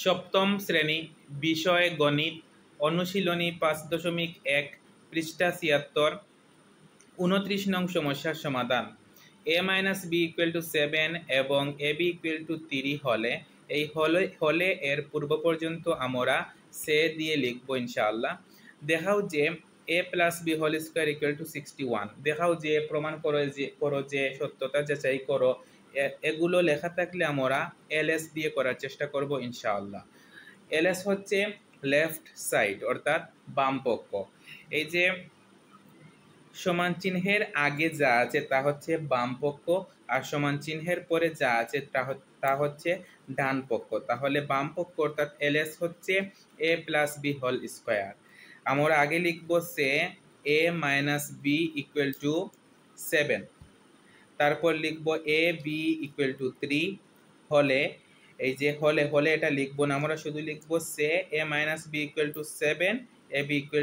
সপ্তম শ্রেণী, বিষয় গণিত, অনুশীলনী 5.1, পৃষ্ঠা 76, 29 নং সমস্যার সমাধান। a - b = 7 এবং ab = 3 হলে এই হলে এর পূর্ব পর্যন্ত আমরা সে দিয়ে লিখব ইনশাআল্লাহ। দেখাও যে a + b² = 61। দেখাও যে, প্রমাণ করো যে, সত্যতা যাচাই করো। এগুলো লেখা থাকলে আমরা ls দিয়ে করার চেষ্টা করব ইনশাআল্লাহ। ls হচ্ছে লেফট সাইড, অর্থাৎ বাম পক্ষ। এই যে সমান চিহ্নের আগে যা আছে তা হচ্ছে বাম পক্ষ, আর সমান চিহ্নের পরে যা আছে তা হচ্ছে ডান পক্ষ। তাহলে বাম পক্ষ অর্থাৎ ls হচ্ছে a + b²। আমরা আগে লিখব সে a - b = 7, তারপর লিখব ab = 3 হলে, এই যে হলে এটা লিখব না, আমরা শুধু লিখব সে a - b = 7, ab =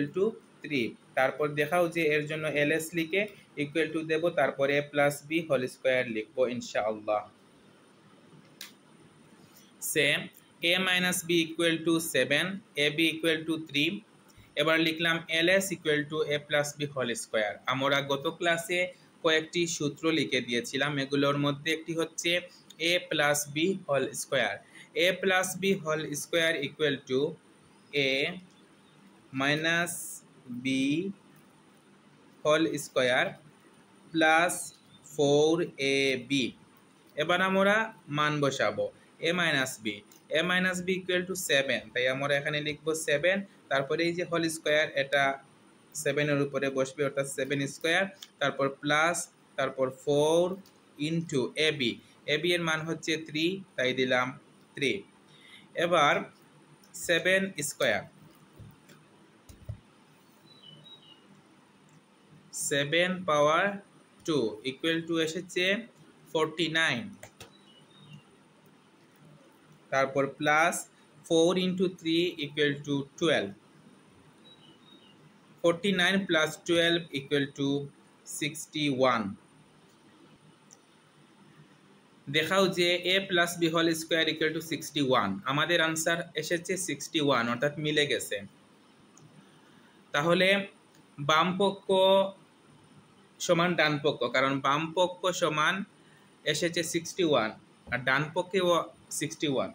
3। তারপর দেখাও যে এর জন্য ls লিখে ইকুয়াল টু দেব, তারপর a + b² লিখব ইনশাআল্লাহ। সে a - b = 7, ab = 3। এবার লিখলাম ls = a + b²। আমরা গত ক্লাসে কয়েকটি সূত্র লিখে দিয়েছিলাম, এগুলোর মধ্যে একটি হচ্ছে a + b²। a + b² = a - b² plus 4ab। এবার আমরা মান বসাবো। a - b = 7, তাই আমরা এখানে লিখব 7, তারপরে এই যে হোল স্কয়ার, এটা 7 এর উপরে বসবে, অর্থাৎ 7², তারপর প্লাস, তারপর 4 ইনটু ab এর মান হচ্ছে 3, তাই দিলাম 3। এবার 7² 7 পাওয়ার 2 ইকুয়াল টু এসেছে 49, তারপর plus 4 into 3 equal to 12। 49 plus 12 equal to 61। দেখাও যে a + b² = 61। আমাদের আনসার এসেছে 61, অর্থাৎ মিলে গেছে। তাহলে বাম পক্ষ সমান ডান পক্ষ, কারণ বাম পক্ষ সমান এসেছে 61 আর ডান পক্ষেও 61।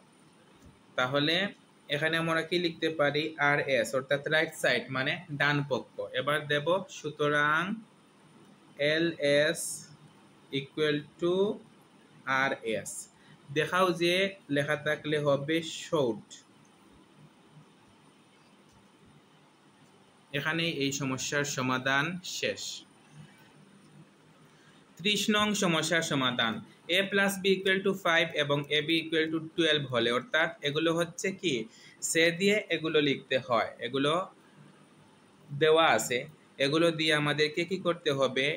তাহলে এখানে আমরা কি লিখতে পারি, rs, অর্থাৎ রাইট সাইড মানে ডান পক্ষ। এবার দেব, সুতরাং ls = rs। দেখাও যে লেখা থাকলে হবে শর্ট। এখানে এই সমস্যার সমাধান শেষ। 30 নং সমস্যার সমাধান। a + b = 5 এবং ab = 12 হলে, অর্থাৎ এগুলো হচ্ছে কি সে দিয়ে এগুলো লিখতে হয়, এগুলো দেওয়া আছে, এগুলো দিয়ে আমাদেরকে কি করতে হবে,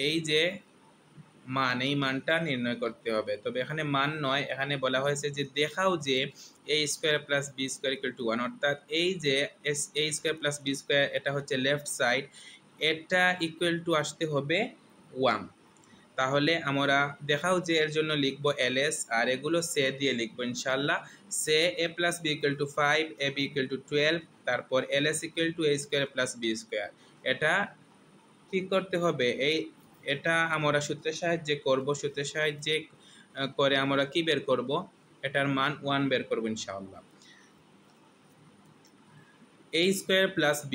এই যে মান, এই মানটা নির্ণয় করতে হবে। তবে এখানে মান নয়, এখানে বলা হয়েছে যে দেখাও যে a² + b² = 1, অর্থাৎ এই যে a² + b² এটা হচ্ছে লেফট সাইড, এটা ইকুয়াল টু আসতে হবে 1। তাহলে আমরা দেখাও যে এর জন্য লিখব ls, আর এগুলো সে দিয়ে লিখব ইনশাআল্লাহ। সে a + b = 5, ab = 12, তারপর ls = a² + b²। এটা কি করতে হবে, এটা আমরা সূত্রের সাহায্যে করব। সূত্রের সাহায্যে করে আমরা কি বের করব, এটার মান 1 বের করব ইনশাআল্লাহ। a² + b²,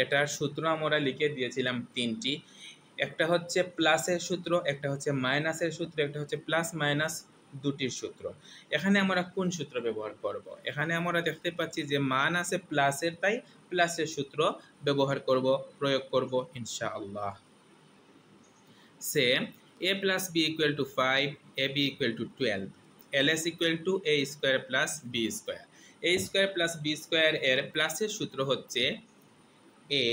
এটার সূত্র আমরা লিখে দিয়েছিলাম 3টি। একটা হচ্ছে প্লাসের সূত্র, একটা হচ্ছে মাইনাসের সূত্র, একটা হচ্ছে প্লাস মাইনাস দুটির সূত্র। এখানে আমরা কোন সূত্র ব্যবহার করব, এখানে আমরা দেখতে পাচ্ছি যে মান আছে প্লাসের, তাই প্লাসের সূত্র ব্যবহার করব, প্রয়োগ করব ইনশাআল্লাহ। সে a + b = 5, ab = 12, ls = a² + b²। a² + b² এর প্লাসের সূত্র হচ্ছে a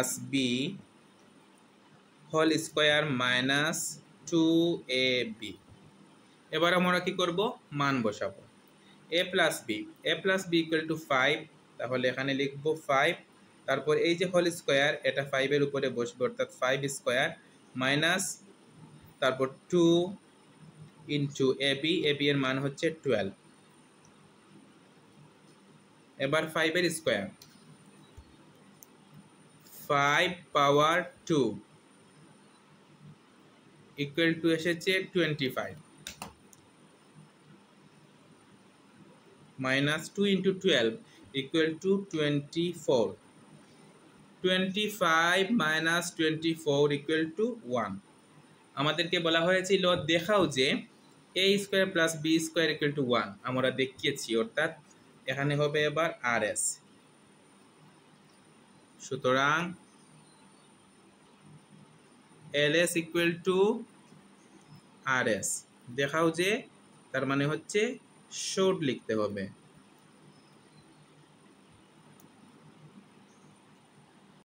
+ b² - 2ab। এবার আমরা কি করব, মান বসাবো। a + b = 5, তাহলে এখানে লিখব 5, তারপর এই যে হোল স্কয়ার, এটা 5 এর উপরে বসবে, অর্থাৎ 5² মাইনাস, তারপর 2 ইনটু ab এর মান হচ্ছে 12। এবার 5 এর স্কয়ার 5 পাওয়ার 2 ইকুয়াল টু এসেছে 25 minus 2 into 12 equal to 24 25 minus 24 equal to 1 আমাদেরকে বলা হয়েছিল দেখাও যে a square plus b square equal to 1 আমরা দেখিয়েছি অর্থাৎ এখানে হবে এবার rs সুতরাং ls ইকুয়াল টু rs দেখাও যে তার মানে হচ্ছে শর্ট লিখতে হবে